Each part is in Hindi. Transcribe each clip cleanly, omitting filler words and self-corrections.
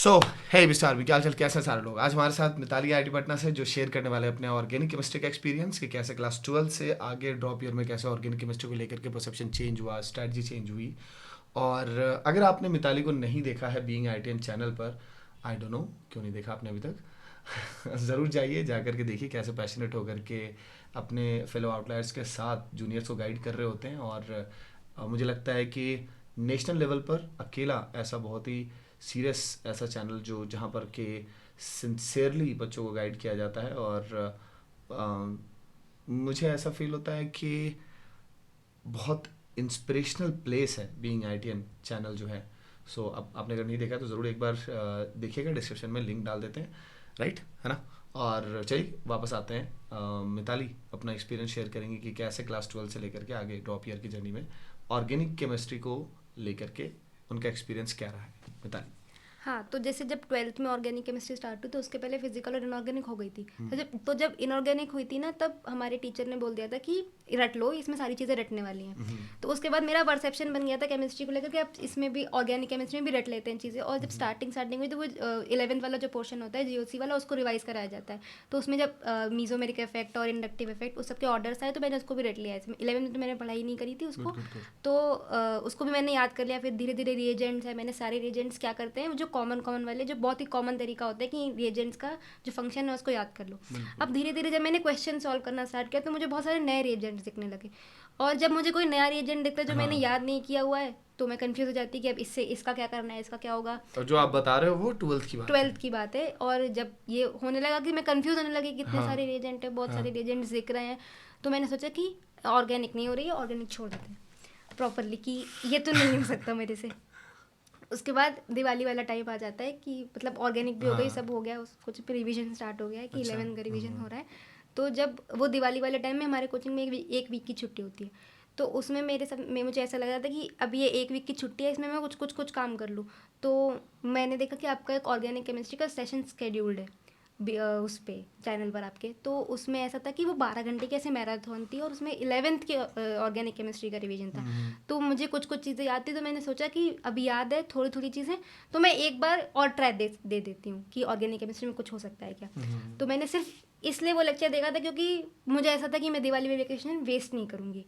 सो हे मिस्टर भी क्या हाल चाल, कैसे हैं सारे लोग। आज हमारे साथ मिताली आईटी पटना से जो शेयर करने वाले हैं अपने ऑर्गेनिक केमिस्ट्री का एक्सपीरियंस कि कैसे क्लास 12 से आगे ड्रॉप ईयर में कैसे ऑर्गेनिक केमिस्ट्री को लेकर के परसेप्शन चेंज हुआ, स्ट्रैटेजी चेंज हुई। और अगर आपने मिताली को नहीं देखा है बीइंग आईटीएन चैनल पर, आई डोंट नो क्यों नहीं देखा आपने अभी तक ज़रूर जाइए, जा करके देखिए कैसे पैशनेट होकर के अपने फेलो आउटलायर्स के साथ जूनियर्स को गाइड कर रहे होते हैं। और मुझे लगता है कि नेशनल लेवल पर अकेला ऐसा बहुत ही सीरियस ऐसा चैनल जो जहाँ पर के सिंसियरली बच्चों को गाइड किया जाता है। और मुझे ऐसा फील होता है कि बहुत इंस्पिरेशनल प्लेस है बीइंग आईटीएन चैनल जो है। सो अब आपने अगर नहीं देखा तो ज़रूर एक बार देखिएगा, डिस्क्रिप्शन में लिंक डाल देते हैं, राइट है ना। और चलिए वापस आते हैं, मिताली अपना एक्सपीरियंस शेयर करेंगे कि कैसे क्लास 12 से लेकर के आगे ड्रॉप ईयर की जर्नी में ऑर्गेनिक केमिस्ट्री को लेकर के उनका एक्सपीरियंस क्या रहा है। मिताली। हाँ, तो जैसे जब 12th में ऑर्गेनिक केमिस्ट्री स्टार्ट हुई तो उसके पहले फिजिकल और इनऑर्गेनिक हो गई थी। तो जब इनऑर्गेनिक हुई थी ना, तब हमारे टीचर ने बोल दिया था कि रट लो, इसमें सारी चीज़ें रटने वाली हैं। तो उसके बाद मेरा परसेप्शन बन गया था केमिस्ट्री को लेकर कि आप इसमें भी ऑर्गेनिक केमिस्ट्री में भी रट लेते हैं चीज़ें। और जब स्टार्टिंग हुई तो वो 11th वाला जो पोर्शन होता है जीओसी वाला, उसको रिवाइज कराया जाता है। तो उसमें जब मीजोमेरिक इफेक्ट और इंडक्टिव इफेक्ट उस सबके ऑर्डर्स आए तो मैंने उसको भी रट लिया है। 11th में तो मैंने पढ़ाई नहीं करी थी उसको। Good good good. तो उसको भी मैंने याद कर लिया। फिर धीरे धीरे रिएजेंट्स है, मैंने सारे रिएजेंट्स क्या करते हैं जो कॉमन कॉमन वाले, जो बहुत ही कॉमन तरीका होता है कि रिएजेंट्स का जो फंक्शन है उसको याद कर लो। अब धीरे धीरे जब मैंने क्वेश्चन सॉल्व करना स्टार्ट किया तो मुझे बहुत सारे नए रिएजेंट्स दिखने लगे। और जब मुझे कोई नया रिएजेंट दिखता है जो मैंने हाँ, याद नहीं किया हुआ है तो मैं कंफ्यूज हो जाती कि अब इससे इसका क्या करना है, इसका क्या होगा। और जो आप बता रहे हो वो 12th की बात है। 12th की बात है। और जब ये होने लगा कि मैं कंफ्यूज होने लगी कि इतने हाँ सारे रिएजेंट है, बहुत हाँ। सारे रिएजेंट्स दिख रहे हैं, तो मैंने सोचा कि ऑर्गेनिक नहीं हो रही है, ऑर्गेनिक छोड़ देते हैं प्रॉपरली, कि ये तो नहीं हो सकता मेरे से। उसके बाद दिवाली वाला टाइम आ जाता है कि मतलब ऑर्गेनिक भी हो गई, हाँ। सब हो गया, उस कुछ पे रिवीजन स्टार्ट हो गया है कि अच्छा। 11th का रिवीजन हो रहा है। तो जब वो दिवाली वाले टाइम में हमारे कोचिंग में एक वीक की छुट्टी होती है। तो उसमें मेरे सब में मुझे ऐसा लग रहा था कि अब ये एक वीक की छुट्टी है, इसमें मैं कुछ काम कर लूँ। तो मैंने देखा कि आपका एक ऑर्गेनिक केमिस्ट्री का सेशन स्केड्यूल्ड है उस पे चैनल पर आपके। तो उसमें ऐसा था कि वो 12 घंटे की ऐसे मैराथन थी और उसमें 11th के ऑर्गेनिक केमिस्ट्री का रिवीजन था। तो मुझे कुछ कुछ चीज़ें याद थी तो मैंने सोचा कि अभी याद है थोड़ी थोड़ी चीज़ें, तो मैं एक बार और ट्राई दे देती हूँ कि ऑर्गेनिक केमिस्ट्री में कुछ हो सकता है क्या। तो मैंने सिर्फ इसलिए वो लेक्चर देखा था क्योंकि मुझे ऐसा था कि मैं दिवाली वेकेशन वेस्ट नहीं करूँगी।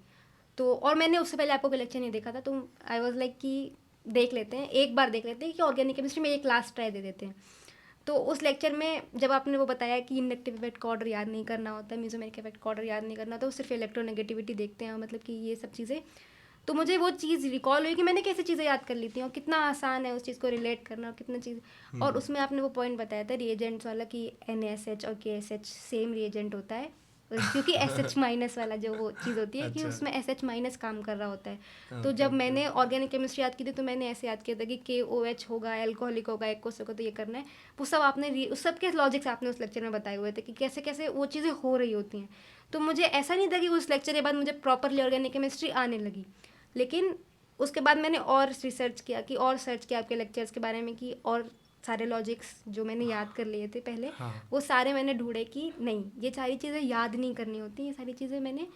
तो और मैंने उससे पहले आपको कोई लेक्चर नहीं देखा था, तो आई वॉज लाइक कि देख लेते हैं, एक बार देख लेते हैं कि ऑर्गेनिक केमिस्ट्री में एक लास्ट ट्राई दे देते हैं। तो उस लेक्चर में जब आपने वो बताया कि इंडक्टिव इफेक्ट का ऑर्डर याद नहीं करना होता, मेसोमेरिक इफेक्ट का ऑर्डर याद नहीं करना होता, वो सिर्फ इलेक्ट्रोनेगेटिविटी देखते हैं, मतलब कि ये सब चीज़ें, तो मुझे वो चीज़ रिकॉल हुई कि मैंने कैसे चीज़ें याद कर ली थी और कितना आसान है उस चीज़ को रिलेट करना और कितना चीज़। और उसमें आपने वो पॉइंट बताया था रिएजेंट्स वाला कि NaSH और KSH सेम रिएजेंट होता है, क्योंकि SH माइनस वाला जो वो चीज़ होती है कि अच्छा। उसमें SH माइनस काम कर रहा होता है। तो ओके जब ओके मैंने ओके। ऑर्गेनिक केमिस्ट्री याद की थी तो मैंने ऐसे याद किया था कि KOH होगा, एल्कोहलिक होगा, एक्वस होगा, तो ये करना है। वो सब आपने उस सब के लॉजिक्स आपने उस लेक्चर में बताए हुए थे कि कैसे कैसे वो चीज़ें हो रही होती हैं। तो मुझे ऐसा नहीं था कि उस लेक्चर के बाद मुझे प्रॉपरली ऑर्गेनिक केमिस्ट्री आने लगी, लेकिन उसके बाद मैंने और रिसर्च किया कि और सर्च किया आपके लेक्चर्स के बारे में कि और सारे लॉजिक्स जो मैंने याद कर लिए थे पहले, हाँ। वो सारे मैंने ढूंढे कि नहीं, ये सारी चीज़ें याद नहीं करनी होती, ये सारी चीज़ें मैंने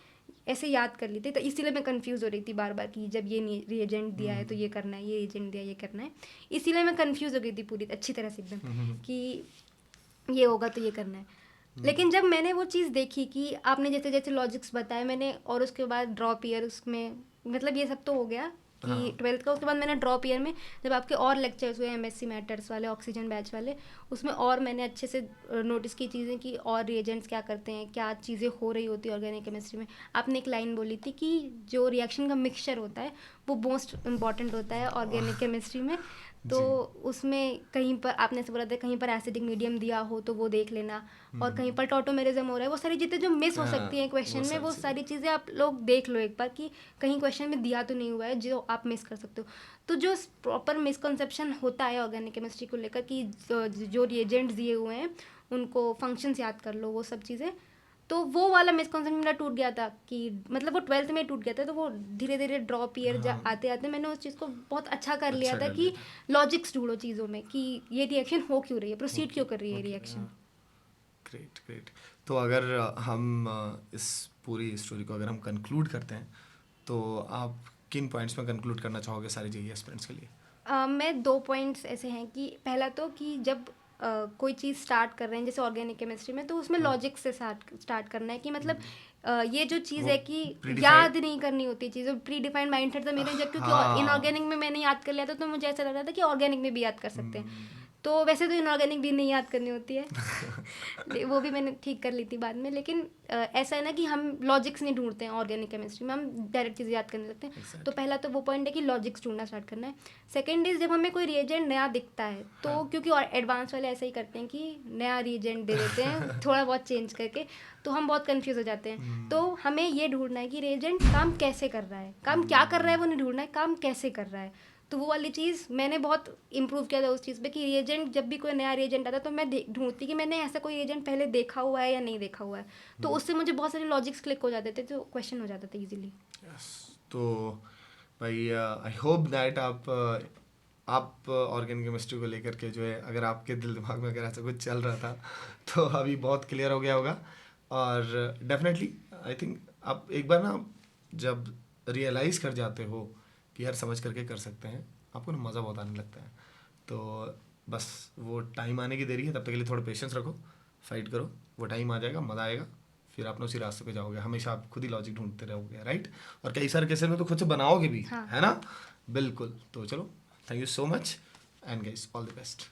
ऐसे याद कर ली थी। तो इसीलिए मैं कंफ्यूज हो रही थी बार बार कि जब ये रिएजेंट दिया है तो ये करना है, ये रिएजेंट दिया ये करना है। इसीलिए मैं कंफ्यूज हो गई थी पूरी अच्छी तरह से एकदम कि ये होगा तो ये करना है। लेकिन जब मैंने वो चीज़ देखी कि आपने जैसे जैसे लॉजिक्स बताए मैंने, और उसके बाद ड्रॉप ईयर उसमें, मतलब ये सब तो हो गया कि हाँ 12th का। उसके बाद मैंने ड्रॉप ईयर में जब आपके और लेक्चर्स हुए MSc मैटर्स वाले, ऑक्सीजन बैच वाले, उसमें और मैंने अच्छे से नोटिस की चीज़ें कि और रिएजेंट्स क्या करते हैं, क्या चीज़ें हो रही होती है ऑर्गेनिक केमिस्ट्री में। आपने एक लाइन बोली थी कि जो रिएक्शन का मिक्सचर होता है वो मोस्ट इम्पॉर्टेंट होता है ऑर्गेनिक केमिस्ट्री में। तो जी। उसमें कहीं पर आपने से बोला था कहीं पर एसिडिक मीडियम दिया हो तो वो देख लेना, और कहीं पर टॉटोमेरिज्म हो रहा है, वो सारी चीज़ें जो मिस हो सकती हैं वो क्वेश्चन में, सारी वो चीज़ें। सारी चीज़ें आप लोग देख लो एक बार कि कहीं क्वेश्चन में दिया तो नहीं हुआ है जो आप मिस कर सकते हो। तो जो प्रॉपर मिसकंसेप्शन होता है ऑर्गेनिक केमिस्ट्री को लेकर कि जो रिएजेंट्स दिए हुए हैं उनको फंक्शंस याद कर लो, वो सब चीज़ें, तो वो वाला मिसकॉन्सेप्शन मेरा टूट गया था कि मतलब वो 12th में टूट गया था। तो वो धीरे धीरे ड्रॉप ईयर हाँ आते आते मैंने उस चीज़ को बहुत अच्छा कर लिया अच्छा था कर कि लिया था। लॉजिक्स ढूंढो चीज़ों में कि ये रिएक्शन हो क्यों रही है, प्रोसीड ओके क्यों कर रही है ओके रिएक्शन। हाँ। Great great. तो अगर हम इस पूरी स्टोरी को अगर हम कंक्लूड करते हैं तो आप किन पॉइंट्स में कंक्लूड करना चाहोगे सारे जेई एस्पिरेंट्स के लिए। मैं 2 पॉइंट्स ऐसे हैं कि पहला तो कि जब कोई चीज़ स्टार्ट कर रहे हैं जैसे ऑर्गेनिक केमिस्ट्री में, तो उसमें लॉजिक से स्टार्ट करना है कि मतलब ये जो चीज़ वो है कि प्रीडिफाइड याद नहीं करनी होती चीज़ें, प्री डिफाइंड माइंडसेट था मेरे, जब क्योंकि हाँ इनऑर्गेनिक में मैंने याद कर लिया था तो मुझे ऐसा लग रहा था कि ऑर्गेनिक में भी याद कर सकते हैं। हम्म, तो वैसे तो इनऑर्गेनिक भी नहीं याद करनी होती है वो भी मैंने ठीक कर ली थी बाद में, लेकिन ऐसा है ना कि हम लॉजिक्स नहीं ढूंढते हैं ऑर्गेनिक केमिस्ट्री में, हम डायरेक्ट चीज़ याद करने लगते हैं। तो एग्जैक्टली पहला तो वो पॉइंट है कि लॉजिक्स ढूंढना स्टार्ट करना है। सेकेंड इज जब हमें कोई रिएजेंट नया दिखता है तो हाँ क्योंकि और एडवांस वाले ऐसा ही करते हैं कि नया रिएजेंट दे देते हैं थोड़ा बहुत चेंज करके, तो हम बहुत कंफ्यूज हो जाते हैं। तो हमें ये ढूंढना है कि रिएजेंट काम कैसे कर रहा है, काम क्या कर रहा है वो नहीं ढूंढना है, काम कैसे कर रहा है। तो वो वाली चीज़ मैंने बहुत इम्प्रूव किया था उस चीज़ पे कि रिएजेंट जब भी कोई नया रिएजेंट आता तो मैं ढूंढती कि मैंने ऐसा कोई रिएजेंट पहले देखा हुआ है या नहीं देखा हुआ है, तो उससे मुझे बहुत सारे लॉजिक्स क्लिक हो जाते थे, तो क्वेश्चन हो जाता था इजीली। यस। तो भाई आई होप दैट आप ऑर्गेनिक केमिस्ट्री को लेकर के जो है, अगर आपके दिल दिमाग में अगर ऐसा कुछ चल रहा था तो अभी बहुत क्लियर हो गया होगा। और डेफिनेटली आई थिंक आप एक बार ना जब रियलाइज़ कर जाते हो कि यार समझ करके कर सकते हैं, आपको ना मज़ा बहुत आने लगता है। तो बस वो टाइम आने की देरी है, तब तक के लिए थोड़ा पेशेंस रखो, फाइट करो, वो टाइम आ जाएगा, मज़ा आएगा, फिर आप उसी रास्ते पे जाओगे। हमेशा आप खुद ही लॉजिक ढूंढते रहोगे, राइट। और कई सारे केसेस में तो खुद से बनाओगे भी, हाँ। है ना। बिल्कुल। तो चलो, thank you so much and guys all the best.